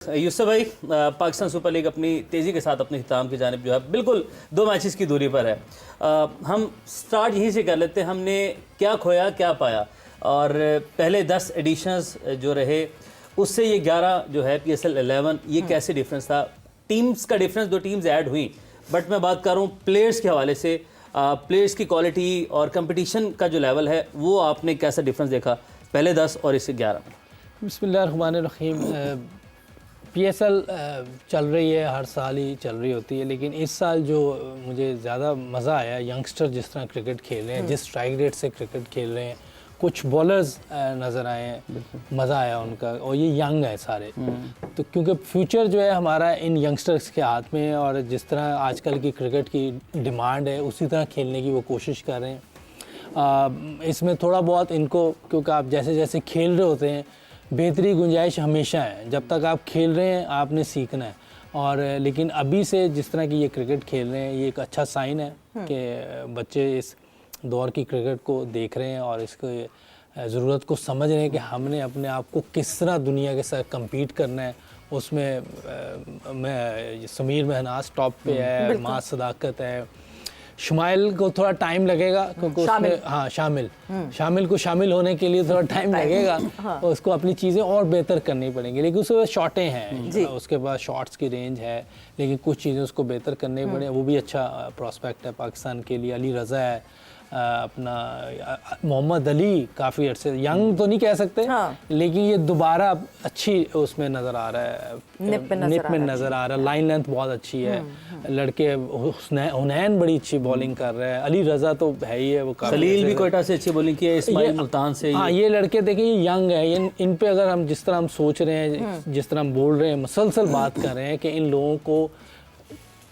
यूसुफ भाई, Pakistan super league अपनी तेज़ी के साथ अपने हिताम की जानिब जो है बिल्कुल 2 मैचेस की दूरी पर है। हम स्टार्ट यहीं से कर लेते हैं, हमने क्या खोया क्या पाया। और पहले 10 एडिशंस जो रहे उससे ये 11 जो है PSL 11, ये कैसे डिफरेंस था। टीम्स का डिफरेंस, 2 टीम्स ऐड हुई, बट मैं बात कर रहा हूँ प्लेयर्स के हवाले से। प्लेयर्स की क्वालिटी और कंपटीशन का जो लेवल है वो आपने कैसा डिफरेंस देखा पहले 10 और इस 11 में। बिस्मिल्लाहिर्रहमानिर्रहीम। PSL चल रही है, हर साल ही चल रही होती है, लेकिन इस साल जो मुझे ज़्यादा मज़ा आया, यंगस्टर जिस तरह क्रिकेट खेल रहे हैं, जिस स्ट्राइक रेट से क्रिकेट खेल रहे हैं, कुछ बॉलर्स नज़र आए हैं, मज़ा आया उनका। और ये यंग है सारे, तो क्योंकि फ्यूचर जो है हमारा इन यंगस्टर्स के हाथ में है। और जिस तरह आजकल की क्रिकेट की डिमांड है उसी तरह खेलने की वो कोशिश कर रहे हैं। इसमें थोड़ा बहुत इनको, क्योंकि आप जैसे जैसे खेल रहे होते हैं बेहतरी गुंजाइश हमेशा है। जब तक आप खेल रहे हैं आपने सीखना है। और लेकिन अभी से जिस तरह की ये क्रिकेट खेल रहे हैं ये एक अच्छा साइन है कि बच्चे इस दौर की क्रिकेट को देख रहे हैं और इसको ज़रूरत को समझ रहे हैं कि हमने अपने आप को किस तरह दुनिया के साथ compete करना है। उसमें समीर महनाज टॉप पे है, माँ सदाकत है, शुमाइल को थोड़ा टाइम लगेगा क्योंकि उसमें शामिल को शामिल होने के लिए थोड़ा टाइम लगेगा। और उसको अपनी चीज़ें और बेहतर करनी पड़ेंगी, लेकिन उसके पास शॉटें हैं, उसके पास शॉट्स की रेंज है, लेकिन कुछ चीज़ें उसको बेहतर करनी पड़े। वो भी अच्छा प्रॉस्पेक्ट है पाकिस्तान के लिए। अली रज़ा है, अपना मोहम्मद अली काफ़ी अर्से, यंग तो नहीं कह सकते, लेकिन ये दोबारा अच्छी उसमें नज़र आ रहा है, निप में नज़र आ रहा है। लाइन लेंथ बहुत अच्छी है, लड़के हुनैन बड़ी अच्छी बॉलिंग कर रहा है। अली रज़ा तो है ही है, वो खलील भी कोयटा से अच्छी बॉलिंग की है, इस्माइल मुल्तान से। हाँ, ये लड़के देखें, ये यंग है, इन पे अगर हम जिस तरह हम सोच रहे हैं, जिस तरह हम बोल रहे हैं, मुसलसल बात कर रहे हैं कि इन लोगों को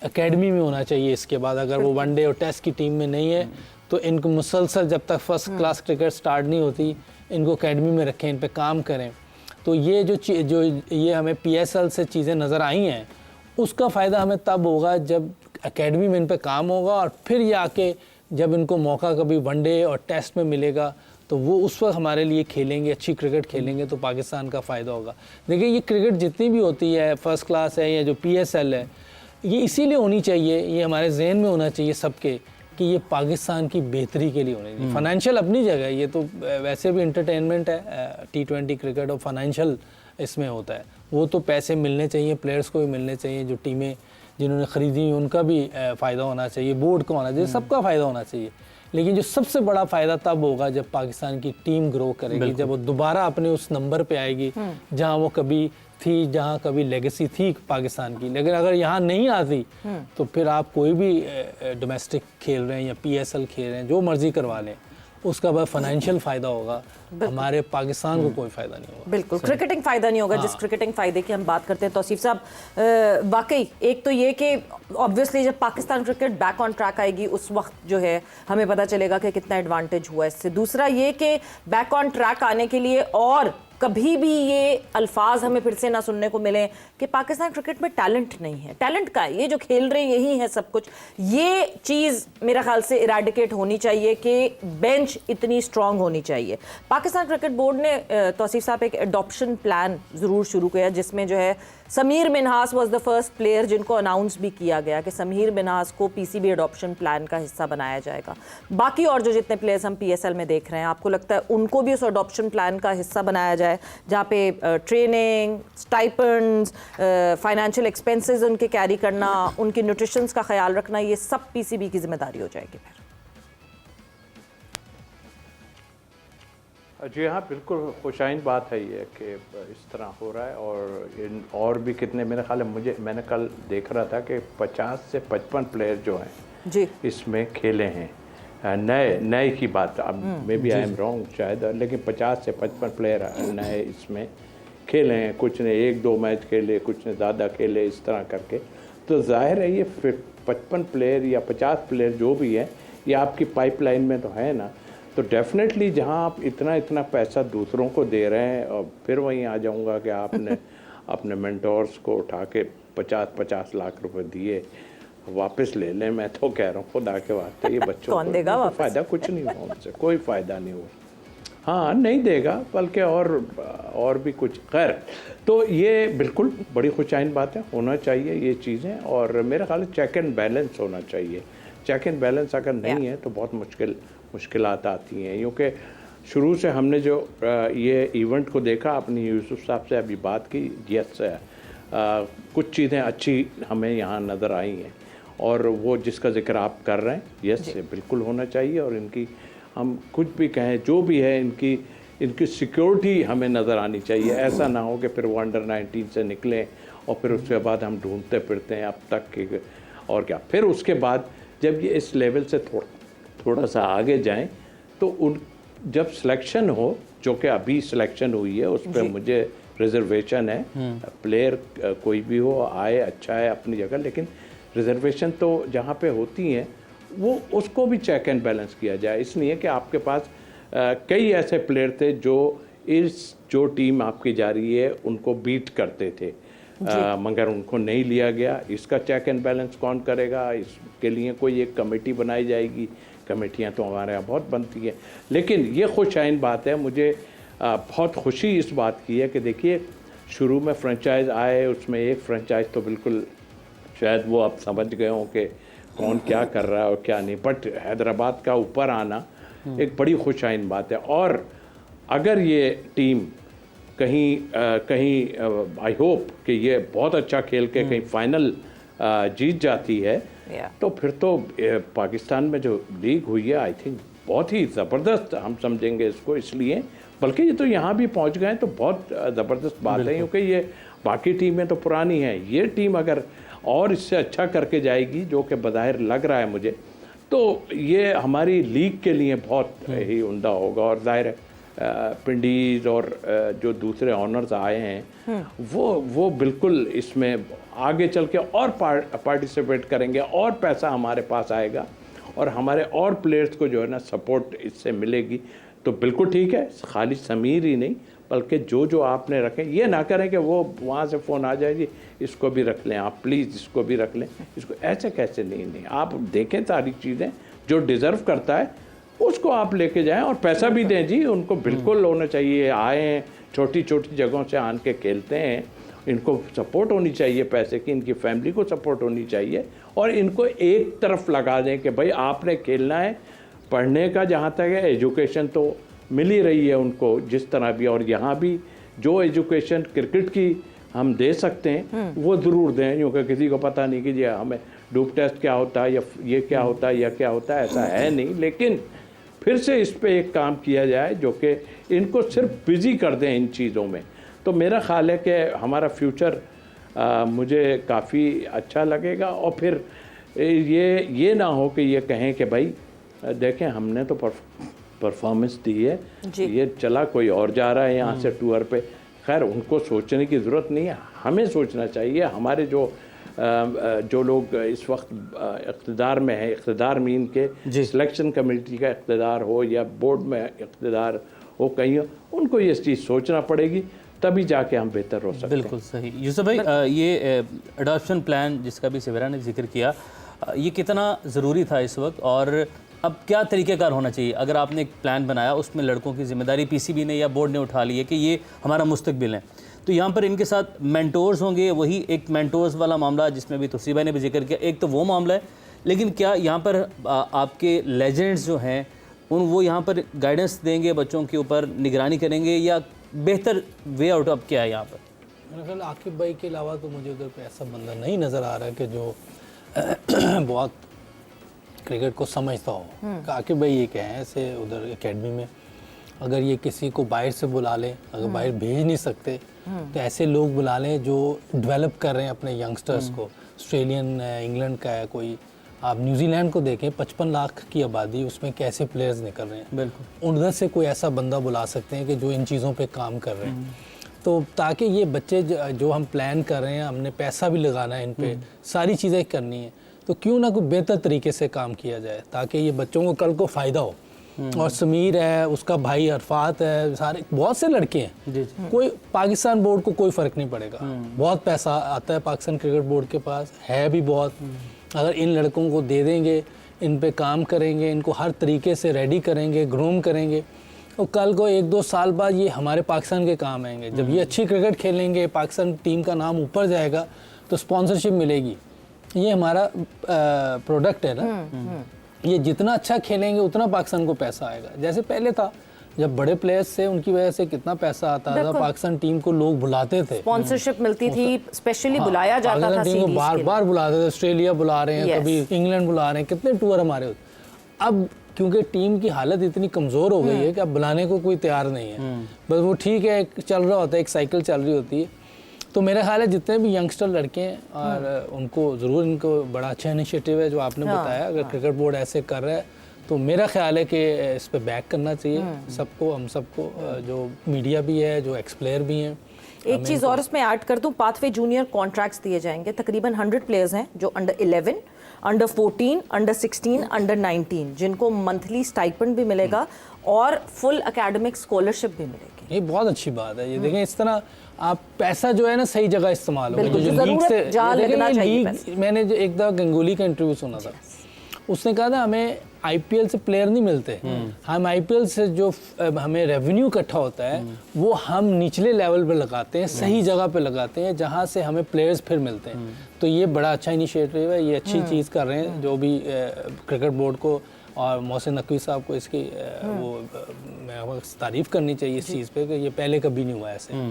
एकेडमी में होना चाहिए। इसके बाद अगर वो वनडे और टेस्ट की टीम में नहीं है तो इनको मुसलसल जब तक फर्स्ट क्लास क्रिकेट स्टार्ट नहीं होती इनको एकेडमी में रखें, इन पे काम करें। तो ये जो ये हमें PSL से चीज़ें नज़र आई हैं उसका फ़ायदा हमें तब होगा जब एकेडमी में इन पे काम होगा, और फिर ये आके जब इनको मौका कभी वनडे और टेस्ट में मिलेगा तो वो उस वक्त हमारे लिए खेलेंगे, अच्छी क्रिकेट खेलेंगे, तो पाकिस्तान का फ़ायदा होगा। देखिए, ये क्रिकेट जितनी भी होती है, फर्स्ट क्लास है या जो PSL है, ये इसीलिए होनी चाहिए, ये हमारे जहन में होना चाहिए सबके कि ये पाकिस्तान की बेहतरी के लिए होनी चाहिए। फाइनेंशियल अपनी जगह, ये तो वैसे भी इंटरटेनमेंट है, T20 क्रिकेट, और फाइनेंशियल इसमें होता है। वो तो पैसे मिलने चाहिए, प्लेयर्स को भी मिलने चाहिए, जो टीमें जिन्होंने ख़रीदी उनका भी फ़ायदा होना चाहिए, बोर्ड को होना चाहिए, सबका फ़ायदा होना चाहिए। लेकिन जो सबसे बड़ा फ़ायदा तब होगा जब पाकिस्तान की टीम ग्रो करेगी, जब वो दोबारा अपने उस नंबर पे आएगी जहाँ वो कभी थी, जहाँ कभी लेगेसी थी पाकिस्तान की। लेकिन अगर यहाँ नहीं आती तो फिर आप कोई भी डोमेस्टिक खेल रहे हैं या PSL खेल रहे हैं, जो मर्ज़ी करवा लें, उसका बस फाइनेंशियल फ़ायदा होगा, हमारे पाकिस्तान को कोई फ़ायदा नहीं होगा। बिल्कुल, क्रिकेटिंग फ़ायदा नहीं होगा। जिस क्रिकेटिंग फ़ायदे की हम बात करते हैं तौसीफ साहब, वाकई एक तो ये कि ऑब्वियसली जब Pakistan cricket back on track आएगी उस वक्त जो है हमें पता चलेगा कि कितना एडवांटेज हुआ इससे। दूसरा ये कि बैक ऑन ट्रैक आने के लिए और कभी भी ये अल्फाज हमें फिर से ना सुनने को मिले कि पाकिस्तान क्रिकेट में टैलेंट नहीं है। टैलेंट का है, ये जो खेल रहे हैं यही है सब कुछ। ये चीज़ मेरे ख्याल से इराडिकेट होनी चाहिए कि बेंच इतनी स्ट्रांग होनी चाहिए। पाकिस्तान क्रिकेट बोर्ड ने तौसीफ साहब एक एडॉप्शन प्लान ज़रूर शुरू किया, जिसमें जो है Sameer Minhas was the first player जिनको अनाउंस भी किया गया कि समीर मिन्हास को PCB एडॉप्शन प्लान का हिस्सा बनाया जाएगा। बाकी और जो जितने प्लेयर्स हम PSL में देख रहे हैं, आपको लगता है उनको भी उस एडॉप्शन प्लान का हिस्सा बनाया जाए, जहाँ पे ट्रेनिंग, स्टाइपेंड्स, फाइनेंशियल एक्सपेंसेस उनके कैरी करना, उनकी न्यूट्रिशंस का ख्याल रखना, ये सब PCB की जिम्मेदारी हो जाएगी फिर? जी हाँ, बिल्कुल खुशाइन बात है ये कि इस तरह हो रहा है। और भी कितने, मेरे ख्याल है, मैंने कल देख रहा था कि 50 से 55 प्लेयर जो हैं जी इसमें खेले हैं। नए की बात, अब maybe I am wrong शायद, लेकिन 50 से 55 प्लेयर नए इसमें खेले हैं। कुछ ने 1-2 मैच खेले, कुछ ने ज़्यादा खेले, इस तरह करके। तो जाहिर है ये 55 प्लेयर या 50 प्लेयर जो भी है, ये आपकी पाइपलाइन में तो है ना। तो डेफिनेटली जहां आप इतना पैसा दूसरों को दे रहे हैं, और फिर वहीं आ जाऊंगा कि आपने अपने मेंटोर्स को उठा के 50-50 लाख रुपए दिए, वापस ले लें। मैं तो कह रहा हूँ खुदा के वास्ते, ये बच्चों कौन देगा को वापस? फ़ायदा कुछ नहीं हुआ उनसे, कोई फ़ायदा नहीं हुआ। हाँ नहीं देगा, बल्कि और भी कुछ। खैर, तो ये बिल्कुल बड़ी खुशाइन बात है, होना चाहिए ये चीज़ें। और मेरा ख्याल है चेक एंड बैलेंस होना चाहिए। चेक एंड बैलेंस अगर नहीं है तो बहुत मुश्किलात आती हैं, क्योंकि शुरू से हमने जो ये इवेंट को देखा, अपनी यूसुफ साहब से अभी बात की, यस कुछ चीज़ें अच्छी हमें यहाँ नज़र आई हैं, और वो जिसका जिक्र आप कर रहे हैं, यस बिल्कुल होना चाहिए। और इनकी हम कुछ भी कहें, जो भी है, इनकी सिक्योरिटी हमें नज़र आनी चाहिए। ऐसा ना हो कि फिर वो अंडर 19 से निकलें और फिर उसके बाद हम ढूंढते फिरते हैं अब तक के, और क्या। फिर उसके बाद जब ये इस लेवल से थोड़ा सा आगे जाएं, तो जब सिलेक्शन हो, जो कि अभी सिलेक्शन हुई है, उस पर मुझे रिजर्वेशन है। प्लेयर कोई भी हो आए, अच्छा है अपनी जगह, लेकिन रिजर्वेशन तो जहाँ पे होती हैं वो उसको भी चेक एंड बैलेंस किया जाए। इसलिए कि आपके पास कई ऐसे प्लेयर थे जो टीम आपकी जा रही है उनको बीट करते थे, मगर उनको नहीं लिया गया। इसका चेक एंड बैलेंस कौन करेगा? इसके लिए कोई एक कमेटी बनाई जाएगी। कमेटियां तो हमारे यहाँ बहुत बनती हैं, लेकिन ये खुशाइन बात है। मुझे बहुत खुशी इस बात की है कि देखिए, शुरू में फ्रेंचाइज आए, उसमें एक फ्रेंचाइज तो बिल्कुल शायद वो आप समझ गए हों कि कौन क्या कर रहा है और क्या नहीं, बट हैदराबाद का ऊपर आना एक बड़ी खुशाइन बात है। और अगर ये टीम कहीं आई होप कि ये बहुत अच्छा खेल के कहीं फाइनल जीत जाती है, तो फिर तो पाकिस्तान में जो लीग हुई है, आई थिंक बहुत ही ज़बरदस्त हम समझेंगे इसको। इसलिए बल्कि ये तो यहाँ भी पहुँच गए तो बहुत ज़बरदस्त बात है, क्योंकि ये बाकी टीमें तो पुरानी हैं। ये टीम अगर और इससे अच्छा करके जाएगी, जो कि बज़ाहिर लग रहा है मुझे, तो ये हमारी लीग के लिए बहुत ही उम्दा होगा। और ज़ाहिर है पिंडीज और जो दूसरे ऑनर्स आए हैं वो बिल्कुल इसमें आगे चल के और पार्टिसिपेट करेंगे, और पैसा हमारे पास आएगा, और हमारे और प्लेयर्स को जो है ना सपोर्ट इससे मिलेगी। तो बिल्कुल ठीक है, खाली समीर ही नहीं, बल्कि जो आपने रखें, ये ना करें कि वो वहाँ से फ़ोन आ जाए, जी इसको भी रख लें आप, प्लीज़ इसको भी रख लें, इसको ऐसे कैसे नहीं। आप देखें सारी चीज़ें, जो डिज़र्व करता है उसको आप लेके जाएं, और पैसा भी दें जी उनको, बिल्कुल होना चाहिए। आए हैं, छोटी छोटी जगहों से आन के खेलते हैं, इनको सपोर्ट होनी चाहिए पैसे की, इनकी फैमिली को सपोर्ट होनी चाहिए, और इनको एक तरफ लगा दें कि भाई आपने खेलना है। पढ़ने का जहाँ तक है, एजुकेशन तो मिल ही रही है उनको जिस तरह भी, और यहाँ भी जो एजुकेशन क्रिकेट की हम दे सकते हैं वो ज़रूर दें, क्योंकि किसी को पता नहीं कि जी हमें डूप टेस्ट क्या होता है, या ये क्या होता है, या क्या होता है, ऐसा है नहीं। लेकिन फिर से इस पे एक काम किया जाए जो कि इनको सिर्फ बिज़ी कर दें इन चीज़ों में। तो मेरा ख्याल है कि हमारा फ्यूचर मुझे काफ़ी अच्छा लगेगा। और फिर ये ना हो कि ये कहें कि भाई देखें हमने तो परफॉर्मेंस दी है, ये चला कोई और जा रहा है यहाँ से टूर पे। खैर उनको सोचने की ज़रूरत नहीं है, हमें सोचना चाहिए। हमारे जो लोग इस वक्त इक़्तिदार में है, इक़्तिदार मीन के सिलेक्शन कमेटी का इक़्तिदार हो या बोर्ड में इक़्तिदार हो कहीं, उनको ये चीज़ सोचना पड़ेगी, तभी जाके हम बेहतर हो सकते हैं। बिल्कुल सही। यूसुफ भाई, ये अडॉप्शन प्लान जिसका भी सिवेरा ने जिक्र किया, ये कितना ज़रूरी था इस वक्त, और अब क्या तरीक़ेकार होना चाहिए? अगर आपने एक प्लान बनाया, उसमें लड़कों की जिम्मेदारी पीसीबी ने या बोर्ड ने उठा ली है कि ये हमारा मुस्तकबिल है, तो यहाँ पर इनके साथ मेंटोर्स होंगे। वही एक मेंटोर्स वाला मामला जिसमें भी तौसीफ भाई ने भी जिक्र किया, एक तो वो मामला है, लेकिन क्या यहाँ पर आपके लेजेंड्स जो हैं वो यहाँ पर गाइडेंस देंगे, बच्चों के ऊपर निगरानी करेंगे, या बेहतर वे आउट ऑफ क्या है यहाँ पर? मेरे ख्याल आकिब भाई के अलावा तो मुझे उधर पे ऐसा बंदा नहीं नज़र आ रहा है कि जो बहुत क्रिकेट को समझता हो। आकिब भाई ये क्या है, ऐसे उधर एकेडमी में अगर ये किसी को बाहर से बुला लें, अगर बाहर भेज नहीं सकते तो ऐसे लोग बुला लें जो डेवलप कर रहे हैं अपने यंगस्टर्स को। ऑस्ट्रेलियन इंग्लैंड का है कोई, आप न्यूजीलैंड को देखें, 55 लाख की आबादी, उसमें कैसे प्लेयर्स निकल रहे हैं। बिल्कुल उधर से कोई ऐसा बंदा बुला सकते हैं कि जो इन चीज़ों पे काम कर रहे हैं, तो ताकि ये बच्चे जो हम प्लान कर रहे हैं, हमने पैसा भी लगाना है इन पे, सारी चीज़ें करनी है, तो क्यों ना कोई बेहतर तरीके से काम किया जाए ताकि ये बच्चों को कल को फ़ायदा हो। और समीर है, उसका भाई अरफात है, सारे बहुत से लड़के हैं। कोई पाकिस्तान बोर्ड को कोई फ़र्क नहीं पड़ेगा, बहुत पैसा आता है पाकिस्तान क्रिकेट बोर्ड के पास, है भी बहुत। अगर इन लड़कों को दे देंगे, इन पे काम करेंगे, इनको हर तरीके से रेडी करेंगे, ग्रूम करेंगे, और कल को 1-2 साल बाद ये हमारे पाकिस्तान के काम आएंगे। जब ये अच्छी क्रिकेट खेलेंगे, पाकिस्तान टीम का नाम ऊपर जाएगा तो स्पॉन्सरशिप मिलेगी। ये हमारा प्रोडक्ट है ना, ये जितना अच्छा खेलेंगे उतना पाकिस्तान को पैसा आएगा। जैसे पहले था, जब बड़े प्लेयर्स से उनकी वजह से कितना पैसा आता था, पाकिस्तान टीम को लोग बुलाते थे, स्पॉन्सरशिप मिलती थी, स्पेशली बुलाया जाता था टीम को बार बार बुलाते थे। ऑस्ट्रेलिया बुला रहे हैं, कभी इंग्लैंड बुला रहे हैं, कितने टूर हमारे होते। अब क्योंकि टीम की हालत इतनी कमज़ोर हो गई है कि अब बुलाने को कोई तैयार नहीं है, बस वो ठीक है चल रहा होता है, एक साइकिल चल रही होती है। तो मेरा ख्याल है जितने भी यंगस्टर लड़के हैं और उनको ज़रूर, इनको बड़ा अच्छा इनिशिएटिव है जो आपने बताया। अगर क्रिकेट बोर्ड ऐसे कर रहा है तो मेरा ख्याल है कि इस पे बैक करना चाहिए सबको, हम सबको, जो मीडिया भी है, जो एक्स प्लेयर भी हैं। एक चीज़ और इसमें ऐड कर दूं, पाथवे जूनियर कॉन्ट्रैक्ट्स दिए जाएंगे। तकरीबन 100 प्लेयर्स हैं जो अंडर 11, अंडर 14, अंडर 16, अंडर 19, जिनको मंथली स्टाइपेंड भी मिलेगा और फुल एकेडमिक स्कॉलरशिप भी मिलेगी। ये बहुत अच्छी बात है। ये देखें, इस तरह आप पैसा जो है ना सही जगह इस्तेमाल हो। बिल्कुल, जो लीग से लगना चाहिए लीग, मैंने जो एक दफ़ा गंगूली का इंटरव्यू सुना था, उसने कहा था हमें आईपीएल से प्लेयर नहीं मिलते, हम आईपीएल से जो हमें रेवेन्यू इकट्ठा होता है वो हम निचले लेवल पे लगाते हैं, सही जगह पे लगाते हैं जहां से हमें प्लेयर्स फिर मिलते हैं। तो ये बड़ा अच्छा इनिशिएटिव है, ये अच्छी चीज़ कर रहे हैं जो भी क्रिकेट बोर्ड को और मोहसिन नकवी साहब को इसकी वो मैं तारीफ़ करनी चाहिए इस चीज़ पे कि ये पहले कभी नहीं हुआ ऐसे।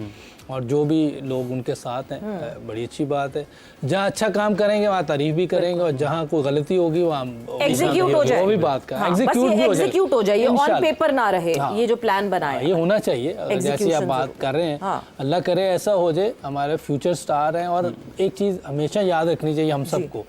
और जो भी लोग उनके साथ हैं, बड़ी अच्छी बात है। जहाँ अच्छा काम करेंगे वहाँ तारीफ भी करेंगे और जहाँ कोई गलती होगी वहाँ एग्जीक्यूट हो जाए, वो भी बात का एग्जीक्यूट हो जाए, ऑन पेपर ना रहे। ये जो प्लान बनाया ये होना चाहिए। जैसे आप बात कर रहे हैं, अल्लाह करे ऐसा हो जाए। हमारे फ्यूचर स्टार हैं। और एक चीज़ हमेशा याद रखनी चाहिए हम सबको,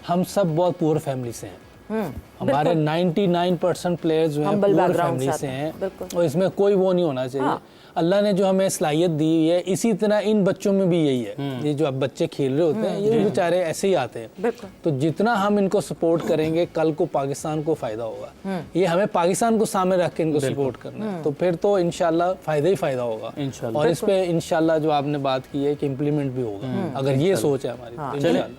हम सब बहुत पुअर फैमिली से हैं। हमारे 99% प्लेयर्स जो हैं पुअर फैमिली से हैं और इसमें कोई वो नहीं होना चाहिए। अल्लाह ने जो हमें सलाहियत दी है, इसी तरह इन बच्चों में भी यही है। ये जो अब बच्चे खेल रहे होते हैं, ये भी बेचारे ऐसे ही आते हैं। तो जितना हम इनको सपोर्ट करेंगे, कल को पाकिस्तान को फ़ायदा होगा। ये हमें पाकिस्तान को सामने रख के इनको सपोर्ट करना है, तो फिर तो इंशाल्लाह फ़ायदा ही फ़ायदा होगा। और इस पर इंशाल्लाह जो आपने बात की है कि इम्प्लीमेंट भी होगा, अगर ये सोच है हमारी।